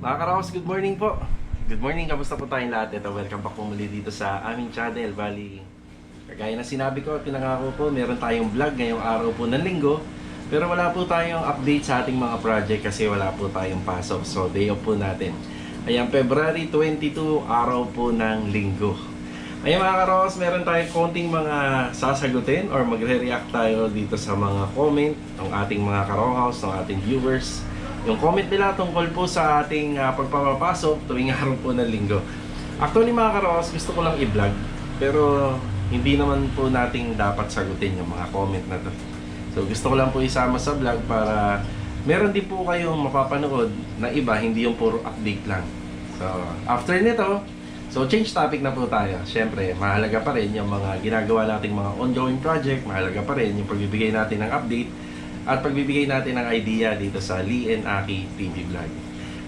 Mga Karaos, good morning po. Good morning, kamusta po tayong lahat? Ito, welcome back po muli dito sa aming channel. Bali, kagaya na sinabi ko at pinangako po, meron tayong vlog ngayong araw po ng linggo. Pero wala po tayong update sa ating mga project kasi wala po tayong pasok. So, day off po natin. Ayan, February 22, araw po ng linggo. Ayan mga Karaos, meron tayong konting mga sasagutin or magre-react tayo dito sa mga comment ng ating mga Karohaus, ng ating viewers. Yung comment nila tungkol po sa ating pagpapapasok tuwing araw po ng linggo. Actually mga Karos, gusto ko lang i-vlog. Pero hindi naman po nating dapat sagutin yung mga comment na to. So gusto ko lang po isama sa vlog para meron din po kayong mapapanood na iba, hindi yung puro update lang. So after nito, so change topic na po tayo. Siyempre, mahalaga pa rin yung mga ginagawa nating mga ongoing project. Mahalaga pa rin yung pagbibigay natin ng update at pagbibigay natin ng idea dito sa Lee and Aki TV Vlog.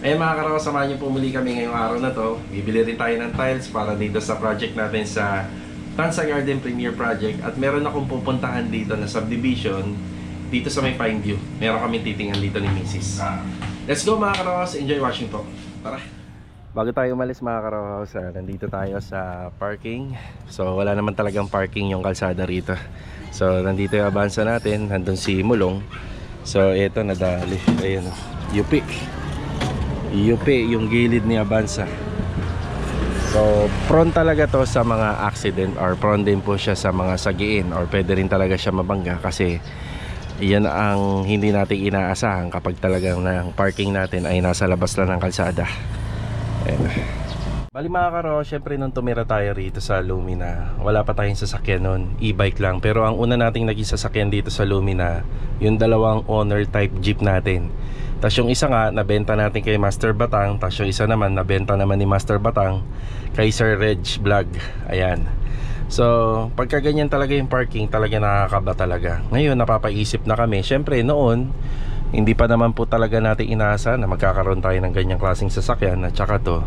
Ayan mga Karaos, samahan niyo po muli kami ngayong araw na to. Bibili rin tayo ng tiles para dito sa project natin sa Tansa Garden Premier Project. At meron akong pupuntahan dito na subdivision dito sa may Pine View. Meron kami titingnan dito ni Mrs. Let's go mga Karaos, enjoy watching po. Tara! Bago tayo umalis mga Karaos, nandito tayo sa parking. So wala naman talagang parking yung kalsada rito. So nandito yung Avanza natin, nandun si Mulong. So ito nadali, ayun UP yung gilid ni Avanza. So prone talaga to sa mga accident or prone din po siya sa mga sagiin or pwede rin talaga siya mabangga kasi yan ang hindi natin inaasahan kapag talagang ng parking natin ay nasa labas lang ng kalsada. Ayan. Bali mga Karo, syempre nung tumira tayo rito sa Lumina, wala pa tayong sasakyan nun, e-bike lang. Pero ang una nating naging sasakyan dito sa Lumina, yung dalawang owner type jeep natin. Tapos yung isa nga, nabenta natin kay Master Batang. Tapos yung isa naman, nabenta naman ni Master Batang kay Sir Reg Vlog. Ayan. So, pagka ganyan talaga yung parking, talaga nakakaba talaga. Ngayon, napapaisip na kami. Syempre noon, hindi pa naman po talaga natin inaasa na magkakaroon tayo ng ganyang klaseng sasakyan. At saka to,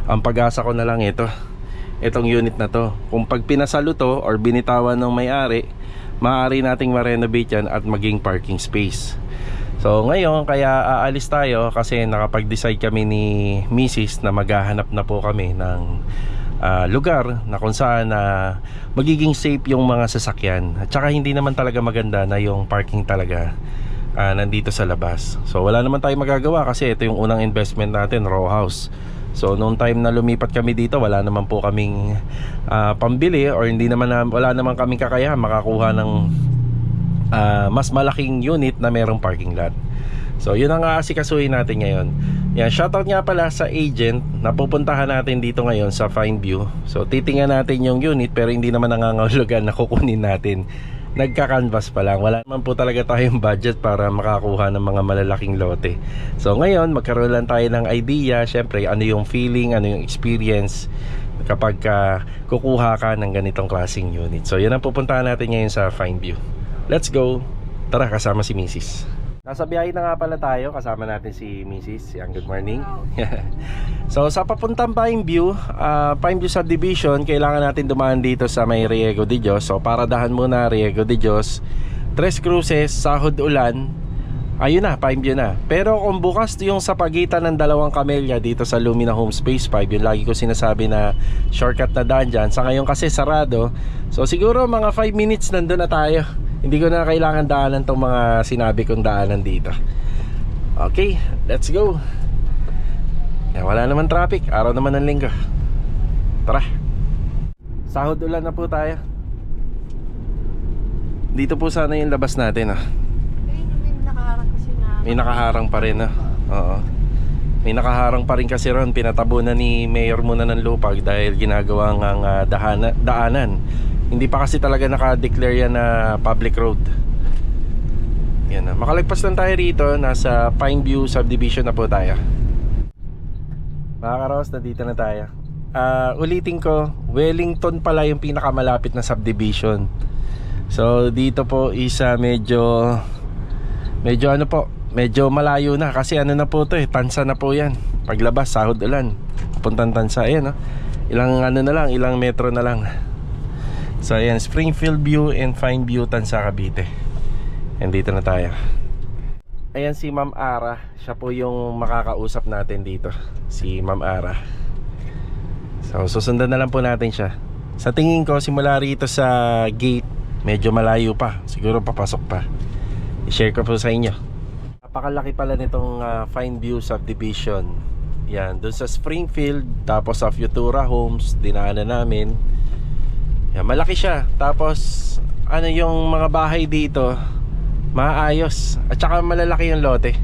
ang pag-asa ko na lang itong unit na to. Kung pag pinasalo to or binitawan ng may-ari, maaari nating ma-renovate yan at maging parking space. So ngayon, kaya aalis tayo kasi nakapag-decide kami ni Mrs. na maghahanap na po kami ng lugar na kung saan magiging safe yung mga sasakyan. At saka hindi naman talaga maganda na yung parking talaga nandito sa labas. So wala naman tayong magagawa kasi ito yung unang investment natin, row house. So noong time na lumipat kami dito, wala naman po kaming pambili or wala naman kaming kakayahan makakuha ng mas malaking unit na merong parking lot. So yun ang aasikasuhin natin ngayon. Yan, shoutout nga pala sa agent na pupuntahan natin dito ngayon sa Fine View. So titingnan natin yung unit pero hindi naman nangangahulugan na kukunin natin. Nagka-canvas pa lang. Wala naman po talaga tayong budget para makakuha ng mga malalaking lote. So ngayon, magkaroon lang tayo ng idea. Siyempre, ano yung feeling, ano yung experience kapag kukuha ka ng ganitong klaseng unit. So yun ang pupuntahan natin ngayon sa Fine View. Let's go! Tara, kasama si Mrs. Nasa biyahe na nga pala tayo. Kasama natin si Mrs. Yan, good morning. So sa papuntang Pine View Subdivision, kailangan natin dumaan dito sa may Riego de Dios. So paradahan muna Riego de Dios, Tres Cruces, Sahod Ulan. Ayun na, Pine View na. Pero kung bukas yung sa pagitan ng dalawang Camellia dito sa Lumina Home Space 5, yung lagi ko sinasabi na shortcut na daan dyan. Sa ngayon kasi sarado. So siguro mga 5 minutes nandun na tayo. Hindi ko na kailangan daanan tong mga sinabi kong daanan dito. Okay, let's go. Wala naman traffic, araw naman ng linggo. Tara. Sahod Ulan na po tayo. Dito po sana yung labas natin. May nakaharang kasi na. May nakaharang pa rin. Oo. May nakaharang pa rin kasi ron. Pinatabunan ni Mayor muna ng lupag dahil ginagawa ngang daanan. Hindi pa kasi talaga naka-declare yan na public road. Yan na. Makalagpas lang tayo rito. Nasa Pine View Subdivision na po tayo. Mga Karos, nandito na tayo. Ulitin ko, Wellington pala yung pinakamalapit na subdivision. So dito po isa medyo ano po, medyo malayo na kasi ano na po to Tansa na po yan. Paglabas, Sahod Ulan, puntang Tansa. Ayan, ilang ano na lang, ilang metro na lang. So ayan, Springfield View and Fine View, Tansa, Cavite. And dito na tayo. Ayan si Ma'am Ara. Siya po yung makakausap natin dito. Si Ma'am Ara. So susundan na lang po natin siya. Sa tingin ko simula rito sa gate, medyo malayo pa. Siguro papasok pa. I-share ko po sa inyo. Napakalaki pala nitong Fine View Subdivision. Yan, doon sa Springfield. Tapos sa Futura Homes, dinaanan namin. Yan, malaki siya. Tapos ano yung mga bahay dito, maayos. At saka malalaki yung lote.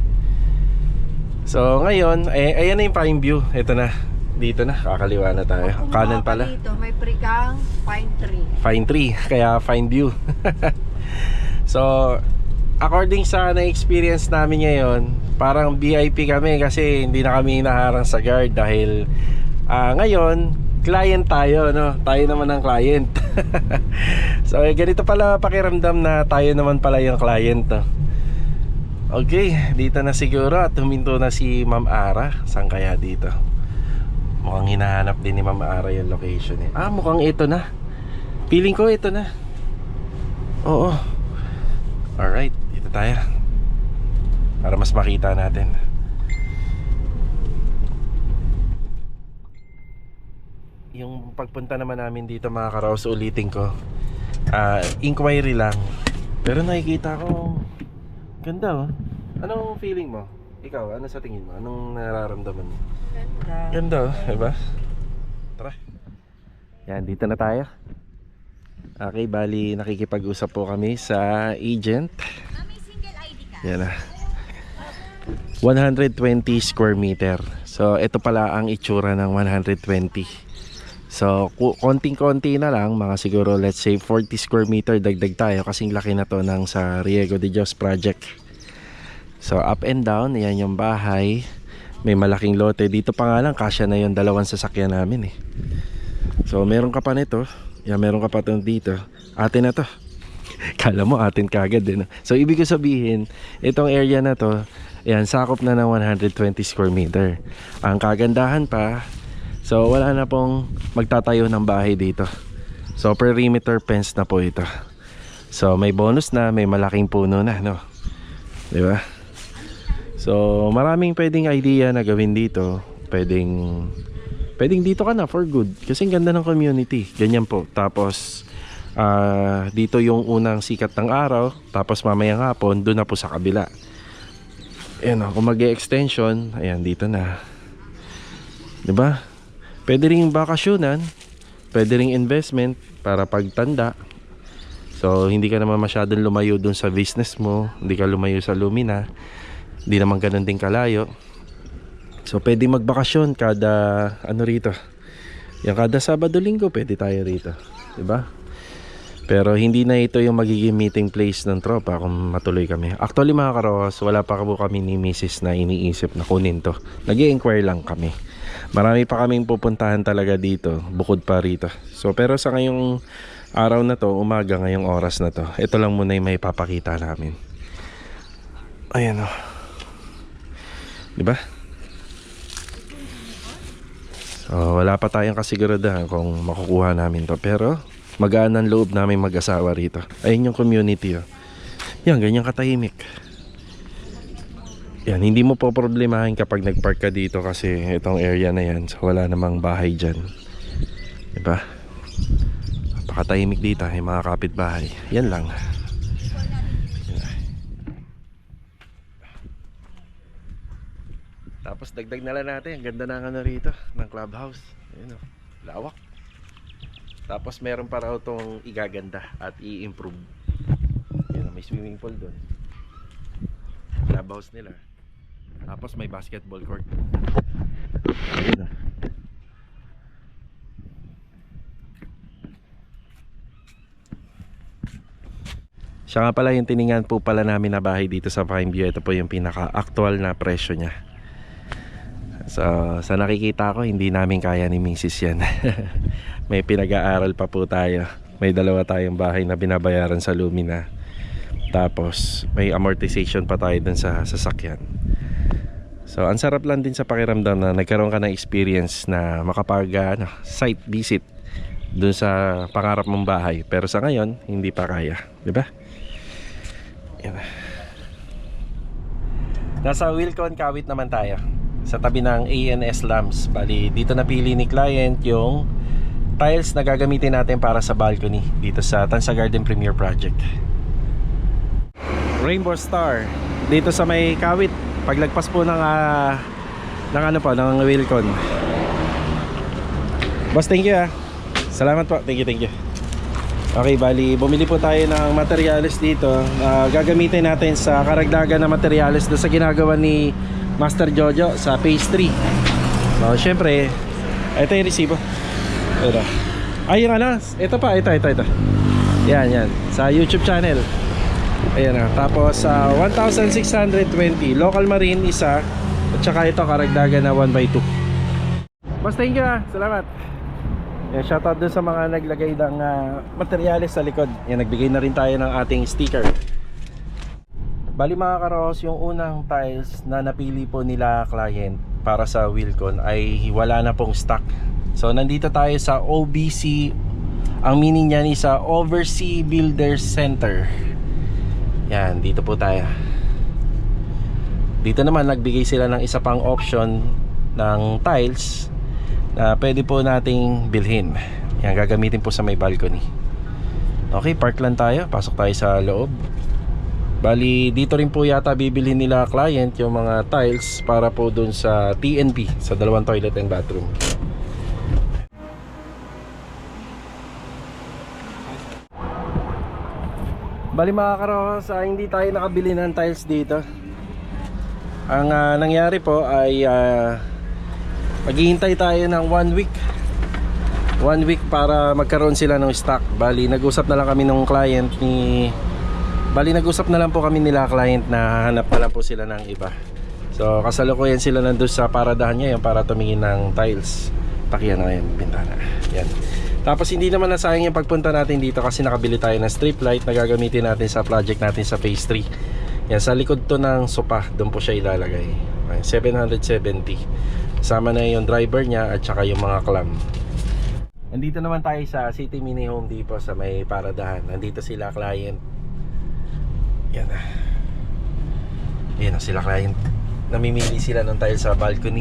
So ngayon, ayan na yung Fine View. Ito na, dito na, kakaliwa na tayo. Kung Kanan bumaba pala dito, may prikang pine tree. Fine tree, kaya Fine View. So according sa na-experience namin ngayon, parang VIP kami kasi hindi na kami inaharang sa guard. Dahil ngayon client tayo, no? Tayo naman ang client. So ganito pala pakiramdam na tayo naman pala yung client, no? Okay, dito na siguro at huminto na si Ma'am Ara. Saan kaya dito? Mukhang hinahanap din ni Ma'am Ara yung location eh. Mukhang ito na. Feeling ko ito na. Oo. Alright, dito tayo. Para mas makita natin. Yung pagpunta naman namin dito mga karaos, ulitin ko, inquiry lang. Pero nakikita ko ganda, oh. Anong feeling mo? Ikaw, ano sa tingin mo? Anong nararamdaman mo? Ganda. Ganda, oh, diba? Tara. Yan, dito na tayo. Okay, bali nakikipag-usap po kami sa agent. Yan na. 120 square meter. So ito pala ang itsura ng 120. So konting-konti na lang, mga siguro let's say 40 square meter dagdag tayo kasing laki na to ng sa Riego de Dios project. So up and down, yan yung bahay. May malaking lote. Dito pa nga lang, kasya na yung dalawang sasakyan namin eh. So meron ka pa nito. Yan, meron ka pa itong dito. Atin na to. Kala mo atin kagad din. So ibig ko sabihin, itong area na to, yan, sakop na ng 120 square meter. Ang kagandahan pa, so wala na pong magtatayo ng bahay dito. So perimeter fence na po ito. So may bonus na, may malaking puno na, no? Di ba? So maraming pwedeng idea na gawin dito. Pwedeng dito ka na for good. Kasi ang ganda ng community. Ganyan po. Tapos dito yung unang sikat ng araw. Tapos mamayang hapon, doon na po sa kabila. Ayan o, kung mag-e-extension, ayan, dito na. Diba? Pwede rin bakasyonan. Pwede rin investment para pagtanda. So hindi ka naman masyadong lumayo dun sa business mo. Hindi ka lumayo sa Lumina. Hindi naman ganun din kalayo. So pwede magbakasyon kada ano rito. Yung kada Sabado Linggo pwede tayo rito, 'di ba? Pero hindi na ito yung magiging meeting place ng tropa kung matuloy kami. Actually mga karos, wala pa po kami ni Mrs. na iniisip na kunin to. Nag-i-inquire lang kami. Marami pa kaming pupuntahan talaga dito, bukod pa rito. So pero sa ngayong araw na to, umaga ngayong oras na to, ito lang muna yung may papakita namin. Ayan o. Diba? So wala pa tayong kasiguraduhan kung makukuha namin to. Pero magaan ang loob namin mag-asawa rito. Ayun yung community, oh. Yan, ganyan katahimik. Yan, hindi mo po problemahin kapag nagpark ka dito kasi itong area na yan, so wala namang bahay dyan. Diba? Napakatahimik dito, yung mga kapitbahay. Yan lang. Tapos dagdag na lang natin, ang ganda ng ano rito, ng clubhouse. Ayun, oh, lawak. Tapos meron pa raw itong igaganda at i-improve. Yan, may swimming pool doon. Clubhouse nila. Tapos may basketball court. Ayun na. Siya nga pala yung tiningan po pala namin na bahay dito sa Fine View. Ito po yung pinaka-actual na presyo niya. So sa nakikita ko, hindi namin kaya ni Mrs. yan. May pinag-aaral pa po tayo. May dalawa tayong bahay na binabayaran sa Lumina. Tapos may amortization pa tayo dun sa sasakyan. So ang sarap lang din sa pakiramdam na nagkaroon ka ng experience na makapag site visit dun sa pangarap mong bahay. Pero sa ngayon, hindi pa kaya, 'di ba? Yan. Nasa Wilcon Kawit naman tayo, sa tabi ng ANS Lamps. Bali, dito napili ni client yung tiles na gagamitin natin para sa balcony dito sa Tansa Garden Premier Project. Rainbow Star dito sa may Kawit, paglagpas po ng ng Wilcon. Boss, thank you Salamat po, thank you. Okay, bali bumili po tayo ng materyales dito. Gagamitin natin sa karagdagan na materyales doon sa ginagawa ni Master Jojo sa phase 3. So, syempre, ito yung resibo. Ito. Ay, yung ito pa, ito. Yan. Sa YouTube channel. Ayan na. Tapos, 1,620. Local marine, isa. At saka ito, karagdagan na 1x2. Boss, thank you Salamat. Yan, shoutout dun sa mga naglagay ng materyales sa likod. Yan, nagbigay na rin tayo ng ating sticker. Bali mga karos, yung unang tiles na napili po nila client para sa Wilcon ay wala na pong stock. So nandito tayo sa OBC. Ang meaning niyan is sa Overseas Builders Center. Yan, dito po tayo. Dito naman nagbigay sila ng isa pang option ng tiles na pwede po nating bilhin. Yan, gagamitin po sa may balcony. Okay, park lang tayo. Pasok tayo sa loob. Bali, dito rin po yata bibili nila client yung mga tiles para po dun sa TNP, sa dalawang toilet and bathroom. Bali mga karos, hindi tayo nakabili ng tiles dito. Ang nangyari po ay maghihintay tayo ng 1 week. 1 week para magkaroon sila ng stock. Bali, nag-usap na lang kami ng client nag-usap na lang po kami nila client na hanap na lang po sila ng iba. So, kasalukuyan sila nandun sa paradahan ngayon para tumingin ng tiles. Pakiyan na yan, bintana. Yan. Tapos, hindi naman nasayang yung pagpunta natin dito kasi nakabili tayo ng strip light na gagamitin natin sa project natin sa phase 3. Yan, sa likod to ng sopa, doon po siya ilalagay. 770. Sama na yung driver niya at saka yung mga clam. Nandito naman tayo sa City Mini Home Depot sa may paradahan. Nandito sila client. Yan na. Yan na sila client. Namimili sila ng tile sa balcony.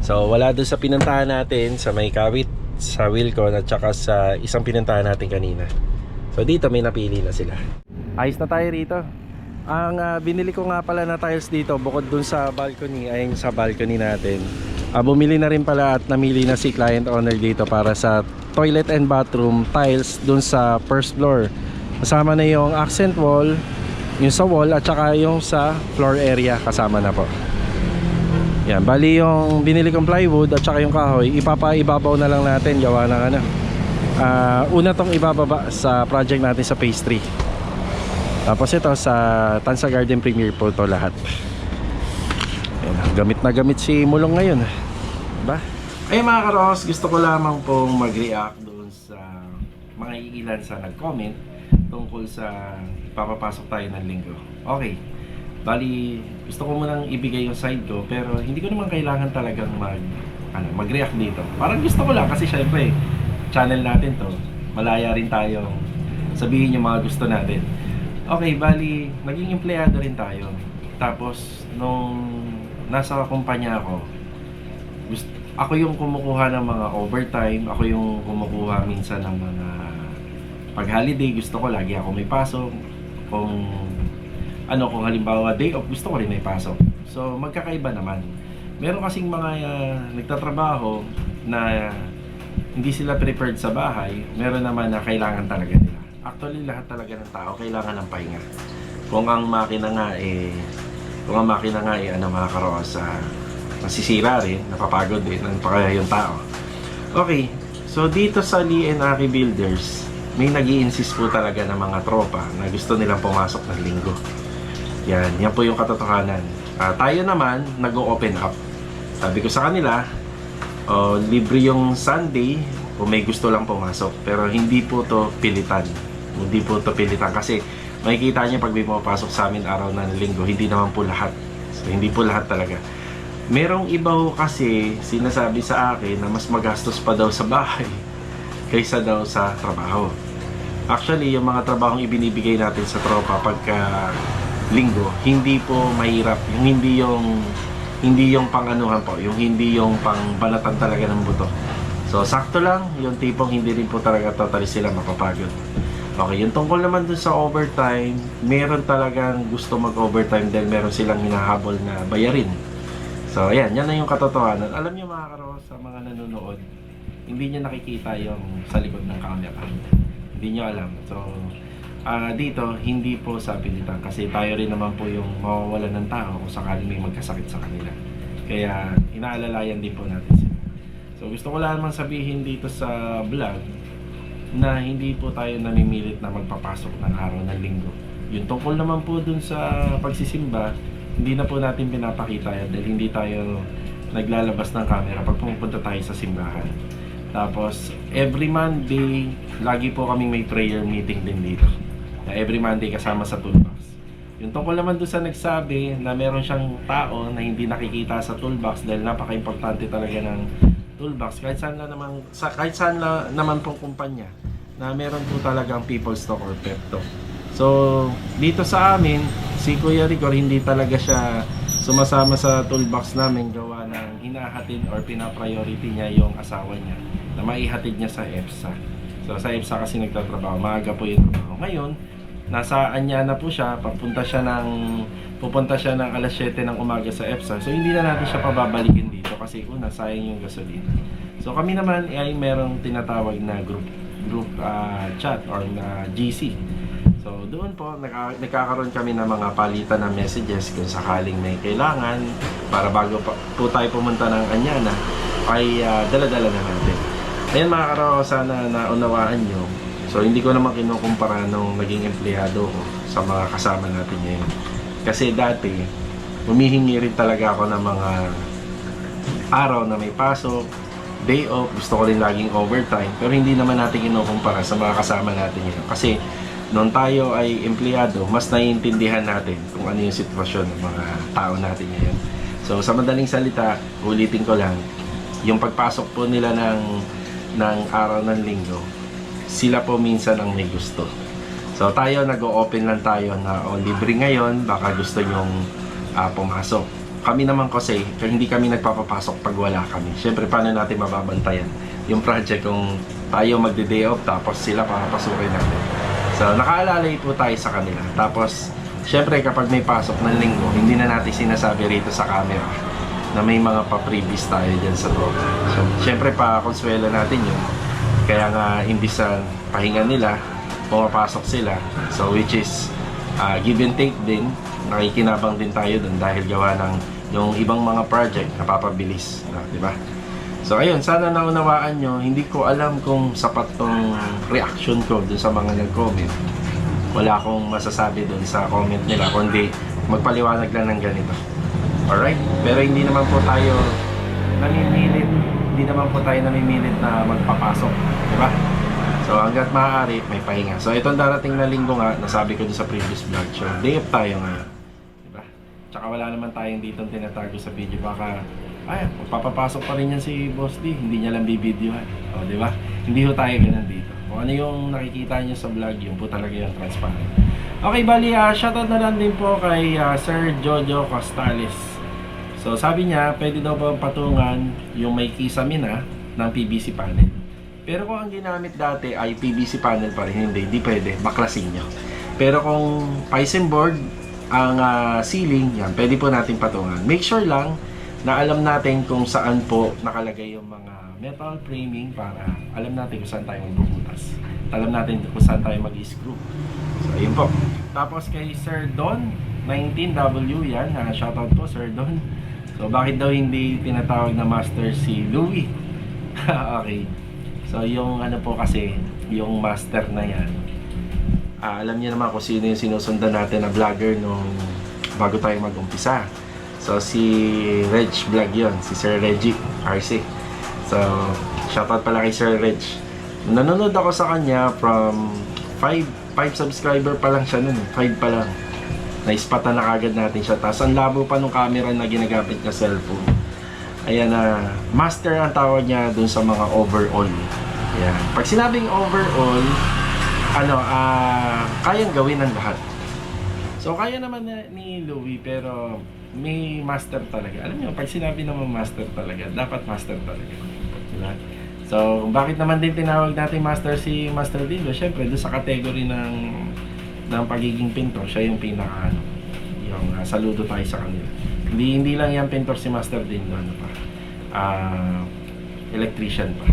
So wala doon sa pinuntahan natin sa may Kawit, sa Wilcon at saka sa isang pinuntahan natin kanina. So dito may napili na sila. Ayos na tayo rito. Ang binili ko nga pala na tiles dito bukod dun sa balcony, ayun sa balcony natin. Bumili na rin pala at namili na si client owner dito para sa toilet and bathroom tiles dun sa first floor. Kasama na yung accent wall, yung sa wall at saka yung sa floor area kasama na po. Yan, bali yung binili kong plywood at saka yung kahoy, ipapaibabaw na lang natin gawa ng una tong ibababa sa project natin sa phase 3. Tapos ito sa Tansa Garden Premier po to lahat. Ayan, gamit na gamit si Mulong ngayon, diba? Ay mga karos, gusto ko lamang pong mag-react doon sa mga iilan sa nag-comment tungkol sa papapasok tayo ng linggo. Okay, bali gusto ko munang ibigay yung side ko pero hindi ko naman kailangan talagang mag-react dito. Parang gusto ko lang kasi syempre channel natin to, malaya rin tayo sabihin yung mga gusto natin. Okay, bali, maging empleyado rin tayo. Tapos, nung nasa kumpanya ako, ako yung kumukuha ng mga overtime, ako yung kumukuha minsan ng mga pag-holiday, gusto ko lagi ako may pasok. Kung halimbawa day off, gusto ko rin may pasok. So, magkakaiba naman. Meron kasing mga nagtatrabaho na hindi sila prepared sa bahay, meron naman na kailangan talaga nila. Actually, lahat talaga ng tao kailangan ng pahinga. Kung ang makina nga mga karos, nasisira rin, napapagod din, napakaya yung tao. Okay, so dito sa Lee and Aki Builders, may nag-i-insist po talaga ng mga tropa na gusto nilang pumasok ng linggo. Yan po yung katotohanan. Tayo naman, nag-o-open up. Sabi ko sa kanila, libre yung Sunday kung may gusto lang pumasok. Pero hindi po to pilitan. Hindi po ito pilitan kasi makikita niyo pag may pumapasok sa amin araw na linggo, hindi naman po lahat. So, hindi po lahat talaga. Merong iba ho kasi sinasabi sa akin na mas magastos pa daw sa bahay kaysa daw sa trabaho. Actually, yung mga trabahong ibinibigay natin sa tropa pagka linggo, hindi po mahirap. Hindi yung pang-anuhan po, yung hindi yung pang-balatan talaga ng buto. So, sakto lang, yung tipong hindi rin po talaga totally sila mapapagod. Okay, yung tungkol naman dun sa overtime, meron talagang gusto mag-overtime dahil meron silang hinahabol na bayarin. So, ayan, yan na yung katotohanan. Alam niyo mga karo, sa mga nanonood, hindi niyo nakikita yung sa likod ng camera. Hindi niyo alam. So, dito, hindi po sa pilitan kasi tayo rin naman po yung mawawalan ng tao kung sakaling may magkasakit sa kanila. Kaya, inaalalayan din po natin sila. So, gusto ko lang naman sabihin dito sa vlog na hindi po tayo namimilit na magpapasok ng araw ng linggo. Yung tungkol naman po dun sa pagsisimba, hindi na po natin pinapakita yan dahil hindi tayo naglalabas ng camera pag pumunta tayo sa simbahan. Tapos, every Monday, lagi po kaming may prayer meeting din dito. Every Monday kasama sa toolbox. Yung tungkol naman doon sa nagsabi na meron siyang tao na hindi nakikita sa toolbox dahil napaka-importante talaga ng toolbox. Kahit saan naman pong kumpanya na meron po talagang people stock or pep talk. So, dito sa amin, si Kuya Rigor hindi talaga siya sumasama sa toolbox namin gawa ng hinahatid or pinapriority niya yung asawa niya na maihatid niya sa EPSA. So, sa EPSA kasi nagtatrabaho, maaga po yung trabaho. Ngayon, nasa Anyana po siya, pupunta siya ng alas 7 ng umaga sa EPSA. So, hindi na natin siya pababalikin dito kasi una, sayang yung gasolina. So, kami naman ay merong tinatawag na group chat or na GC. So, doon po, nagkakaroon kami ng mga palitan ng messages kung sakaling may kailangan para bago po tayo pumunta ng Anyana ay dala-dala na natin. Ayan mga karo, sana naunawaan nyo. So, hindi ko naman kinukumpara nung naging empleyado ko sa mga kasama natin ngayon. Kasi dati, humihingi rin talaga ako ng mga araw na may pasok, day off, gusto ko rin laging overtime, pero hindi naman natin kinukumpara sa mga kasama natin ngayon. Kasi, noon tayo ay empleyado, mas naiintindihan natin kung ano yung sitwasyon ng mga tao natin ngayon. So, sa madaling salita, ulitin ko lang, yung pagpasok po nila ng araw ng linggo, sila po minsan ang may gusto. So tayo, nag-o-open lang tayo na libre ngayon, baka gusto nyong pumasok. Kami naman kasi, hindi kami nagpapapasok pag wala kami. Siyempre, paano natin mababantayan yung project kung tayo magde-day off tapos sila papapasukin natin. So nakaalalay po tayo sa kanila. Tapos, siyempre kapag may pasok ng linggo, hindi na natin sinasabi rito sa camera na may mga pa-previous tayo dyan sa loob. So, siyempre pa-consuela natin yun. Kaya nga, imbis sa pahinga nila, pumapasok sila. So, which is, give and take din. Nakikinabang din tayo dun dahil gawa ng yung ibang mga project napapabilis. Diba? So, ayun, sana naunawaan nyo. Hindi ko alam kung sapat tong reaction ko dun sa mga nag-comment. Wala akong masasabi dun sa comment nila, kundi magpaliwanag lang ng ganito. Alright? Pero hindi naman po tayo namimilit. Hindi naman po tayo namimilit na magpapasok. Diba? So, hanggat maaari, may pahinga. So, itong darating na linggo nga, nasabi ko din sa previous vlog. So, day off tayo nga. Diba? Tsaka wala naman tayong ditong tinatago sa video. Baka, magpapapasok pa rin yan si Boss D. Hindi niya lang bibidyohan. O, diba? Hindi ho tayo ganun dito. Kung ano yung nakikita niyo sa vlog, yun po talaga yung transparent. Okay, bali, shoutout na lang din po kay Sir Jojo Costales. So, sabi niya, pwede daw ba patungan yung may kisame ng PVC panel. Pero kung ang ginamit dati ay PVC panel pa rin, hindi pwede, baklasin nyo. Pero kung Python board ang ceiling, yan, pwede po natin patungan. Make sure lang na alam natin kung saan po nakalagay yung mga metal framing para alam natin kung saan tayo magbubutas. Alam natin kung saan tayo mag-screw. So, ayun po. Tapos kay Sir Don, 19W yan, shoutout po Sir Don. So, bakit daw hindi tinatawag na master si Louie? Okay. So, yung ano po kasi, yung master na yan, alam niyo naman kung sino yung sinusundan natin na vlogger nung bago tayo mag-umpisa. So, si Reg Vlog yun, si Sir Reggie RC. So, shoutout pala kay Sir Reg. Nanonood ako sa kanya from 5 subscriber pa lang siya nun, 5 pa lang. Naispatan na kagad natin siya. Tapos ang labo pa nung camera na ginagamit niya cellphone. Ayan na, master ang tawag niya dun sa mga overall. Ayan. Pag sinabing overall, kayang gawin ng lahat. So kaya naman ni Louie, pero may master talaga. Alam niyo, pag sinabi naman master talaga, dapat master talaga. Diba? So bakit naman din tinawag natin master si Master Dindo? Syempre doon sa category ng pagiging pintor, siya yung pinaka yung saludo tayo sa kanila. Hindi lang yan pintor si Master Dindo, ano pa? Electrician pa.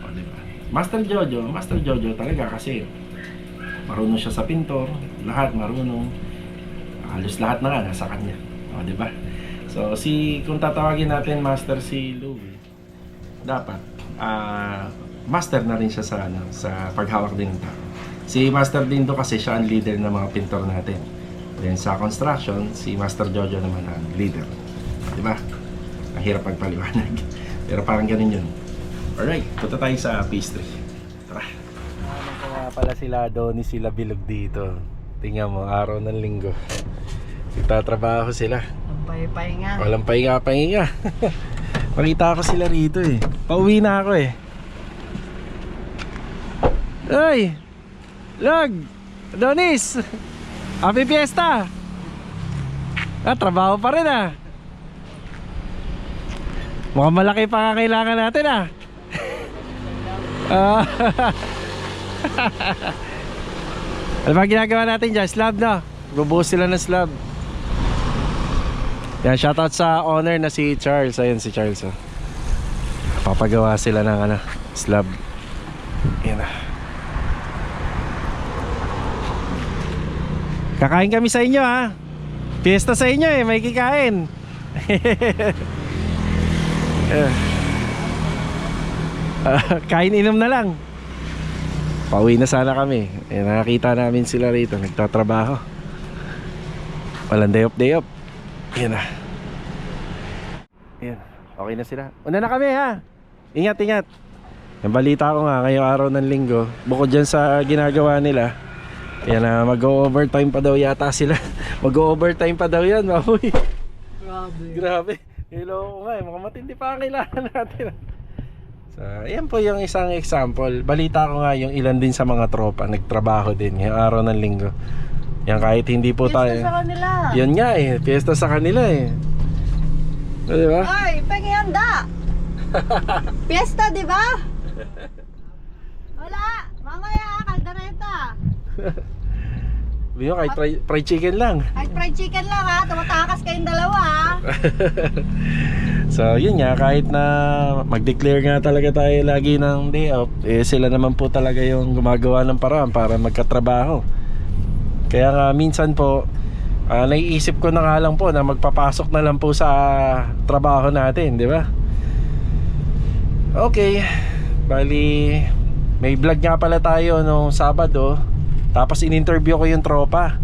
O, diba? Master Jojo talaga kasi marunong siya sa pintor, lahat marunong. Halos lahat na nga nasa kanya. O, diba? So, kung tatawagin natin master si Louie, dapat master na rin siya sa paghawak din ng tao. Si Master Dindo kasi siya ang leader ng mga pintor natin. Then sa construction, si Master Jojo naman ang leader. Diba? Ang hirap pagpaliwanag. Pero parang ganun yun. Alright, punta tayo sa pastry. Tara. Ano ko nga pala sila Adonis, sila Bilog dito. Tingnan mo, araw ng linggo. Nagtatrabaho sila. Pahinga. Walang pahinga. Makita ko sila rito eh. Pauwi na ako eh. Ay! Log! Adonis! Happy Fiesta! Trabaho pa rin ah. Mukhang malaki pa kailangan natin ah. Ano ba ginagawa natin dyan? Slab na. Bubuhos sila ng slab. Yan, shoutout sa owner na si Charles. Ayan si Charles oh. Papagawa sila ng slab. Yan ah. Kakain kami sa inyo ha. Fiesta sa inyo eh, may kikain. Kain inom na lang. Pauwi na sana kami. Nakakita namin sila rito, nagtatrabaho. Walang day off. Yan na. Yan, okay na sila. Una na kami ha. Ingat. Yung balita ko nga ngayong araw ng linggo, bukod dyan sa ginagawa nila, yan na, mag-overtime pa daw yata sila. Mag-overtime pa daw yan, mahoy. Grabe. Hello nga, mga matindi pa ang kailangan natin. So, yan po yung isang example. Balita ko nga yung ilan din sa mga tropa nagtrabaho din ngayong araw ng linggo. Yan, kahit hindi po tayo. Fiesta sa kanila. Yan nga eh, fiesta sa kanila eh. O, diba? Ay, pangihanda. Fiesta, di ba? Wala. Mamaya, kaldereta. Bino, kahit fried chicken lang. Kahit fried chicken lang ha. Tumatakas kayong dalawa ha. So yun nga, kahit na mag-declare nga talaga tayo lagi ng day off, eh sila naman po talaga yung gumagawa ng paraan para magkatrabaho. Kaya nga minsan po naiisip ko na nga lang po na magpapasok na lang po sa trabaho natin, di ba? Okay, bali may vlog nga pala tayo nung Sabado. Tapos in-interview ko yung tropa.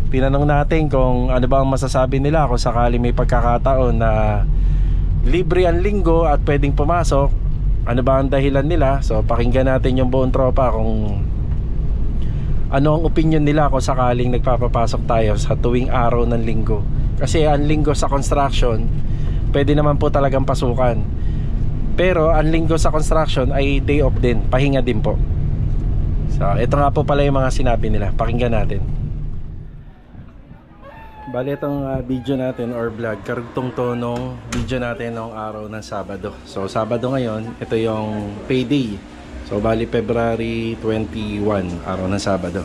Tinanong natin kung ano ba ang masasabi nila kung sakali may pagkakataon na libre ang linggo at pwedeng pumasok. Ano ba ang dahilan nila? So pakinggan natin yung buong tropa kung ano ang opinion nila kung sakaling nagpapapasok tayo sa tuwing araw ng linggo. Kasi ang linggo sa construction, pwede naman po talagang pasukan. Pero ang linggo sa construction ay day off din, pahinga din po. So ito nga po pala yung mga sinabi nila. Pakinggan natin. Bali itong video natin or vlog, karugtong to nung video natin nung araw ng Sabado. So Sabado ngayon, ito yung payday. So bali February 21, araw ng Sabado.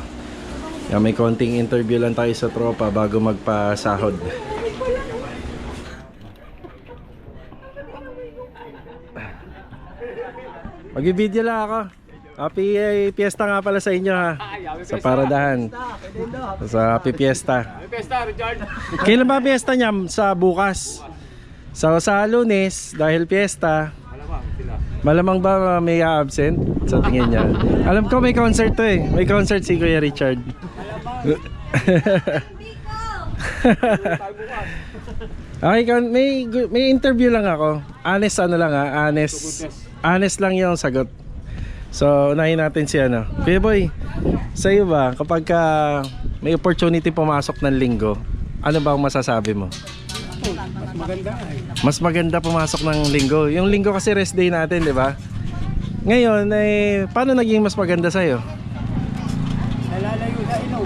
Yan, may konting interview lang tayo sa tropa bago magpasahod. Mag-video lang ako. Happy Fiesta nga pala sa inyo ha. Sa Paradahan. Sa Happy Fiesta. Happy Fiesta, Richard. Kailan ba fiesta niya? Sa bukas. So sa Lunes, dahil fiesta, malamang ba may absent sa tingin niya? Alam ko may concert to eh. May concert si Kuya Richard. Okay, may interview lang ako. Honest honest lang yung sagot. So, unahin natin si Kuya Boy, sa'yo ba, kapag may opportunity pumasok ng linggo, ano ba ang masasabi mo? Mas maganda eh. Mas maganda pumasok ng linggo. Yung linggo kasi rest day natin, di ba? Ngayon, paano naging mas maganda sa'yo? Nalalayo sa inom.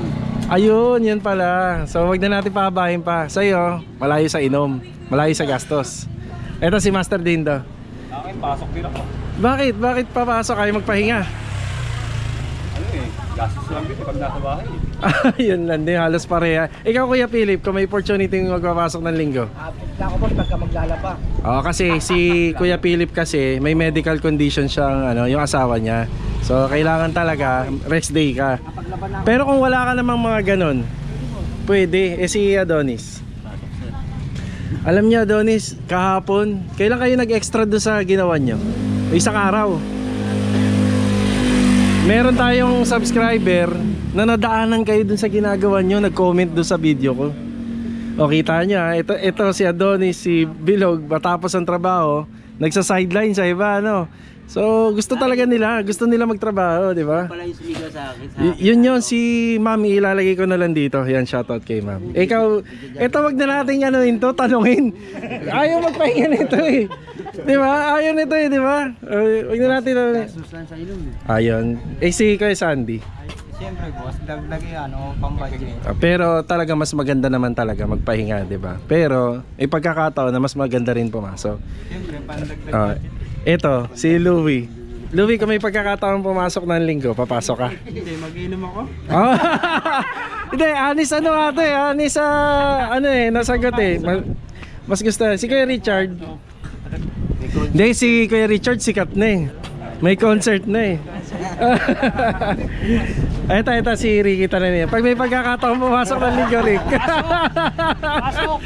Ayun, yan pala. So wag na natin pahabahin pa. Sa'yo, malayo sa inom, malayo sa gastos. Eto si Master Dindo. Akin, pasok din ako. Bakit? Bakit papasok kayo magpahinga? Ano eh, gastos lang dito pag nasa bahay. Yun lang din, halos pareha. Ikaw Kuya Philip, kung may opportunity magpapasok ng linggo. Ako boss, pagka maglalaba. Oo, kasi si Kuya Philip kasi may medical condition siyang yung asawa niya. So kailangan talaga rest day ka. Pero kung wala ka namang mga ganon, pwede. Si Adonis. Alam niyo Adonis, kahapon, kailan kayo nag-extra doon sa ginawa niyo? Isang araw. Meron tayong subscriber na nadaanan kayo dun sa ginagawa nyo, nag-comment dun sa video ko. O kita nyo ha, ito si Adonis, si Bilog, matapos ang trabaho, nagsa-sideline sa iba, ano. So gusto talaga nila, gusto nila magtrabaho, di ba? Pala yung sumigaw sa akin. Yun yun, si Mami, ilalagay ko na lang dito. Yan, shoutout kay Ma'am. Ikaw, ito wag na natin anuhin to, tanungin. Ayaw magpahinga nito eh. Di ba? Ayaw nito eh, di ba? Wag na natin Susan sa ilong. ayun. Si Kuya Sandy. Siyempre boss, dagdag yan o pang-budget. Pero talaga mas maganda naman talaga magpahinga, 'di ba? Pero may pagkakataon na mas maganda rin pumasok. Siyempre, pang-dagdag. Ito, si Louie. Louie, kung may pagkakataon pumasok ng linggo, papasok ka. Hindi, mag-inom ako. Oh. Hindi, anis ate, anis nasagot eh. Mas gusto, si Kuya Richard. Hindi, si Kuya Richard sikat na eh. May concert na eh. Ito si Ricky talaga. Pag may pagkakataon pumasok ng linggo, Rick. Pasok!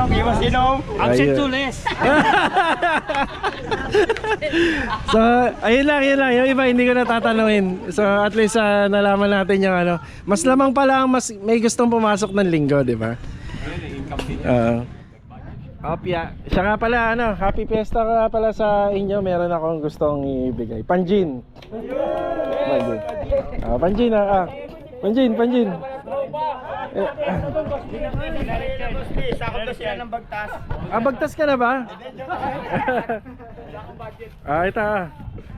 Iwas inom! Absent to less! So, ayun lang. Yung iba hindi ko natatanungin. So, at least nalaman natin yung mas lamang pala ang mas may gustong pumasok ng linggo, di ba? Opya. Siya nga pala, happy fiesta ka pala sa inyo. Meron akong gustong ibigay. Panjin. Panjin. Panjin. Sakot na sila ng bagtas. Bagtas ka na ba? Ito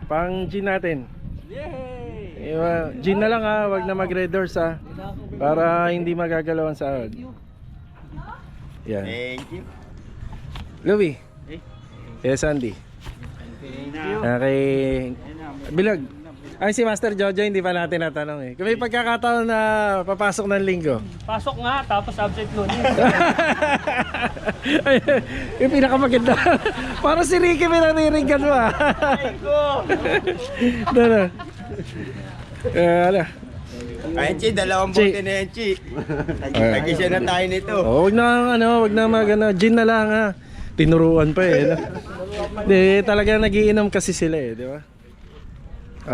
pang gin natin. Gin na lang wag na mag-red doors para hindi magagalaw ang sahod. Yan. Thank you. Louie. Kaya Sandy. Okay. Bilog. Ay si Master Jojo hindi pa natin natanong eh. Kung may pagkakataon na papasok ng linggo. Pasok nga, tapos absent nun. Yung pinakamaganda. Para si Ricky may nanirigan mo Enchi, dalawang Chi. bote na Enchi. Nag-isa na tayo nito. Wag na gin na lang Tinuruan pa eh. Di talaga nagiinom kasi sila eh, di ba?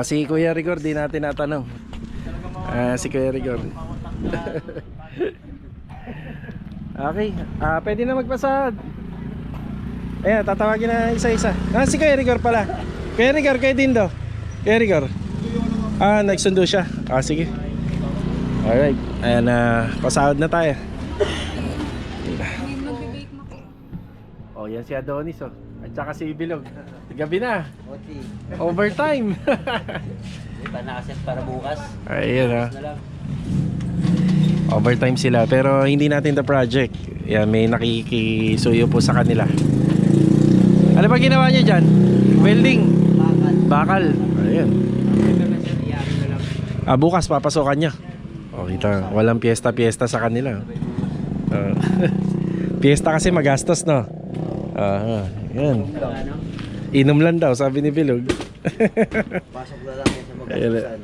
Si Kuya Rigor di natin natanong. Si Kuya Rigor. Okay, pwede na magpasad. Ayan, tatawagin na isa-isa. Si Kuya Rigor pala. Kuya Rigor, Kuya Dindo. Kuya Rigor. Nagsundo siya. Sige. Alright, ayan pasahod na tayo. Oh, yan si Adonis at saka si Bilog. Gabi na. Overtime. Iba na kasi para bukas. Ayun Overtime sila pero hindi natin the project. Yan, may nakikisuyo po sa kanila. Ano ba ginawa niyo dyan? Welding? Bakal. Ayun. Bukas papasokan niya. Kita, walang piyesta sa kanila. Piyesta kasi magastos, no? Yan. Inom lang daw, sabi ni Bilog. Pasok na lang sa magkakasan.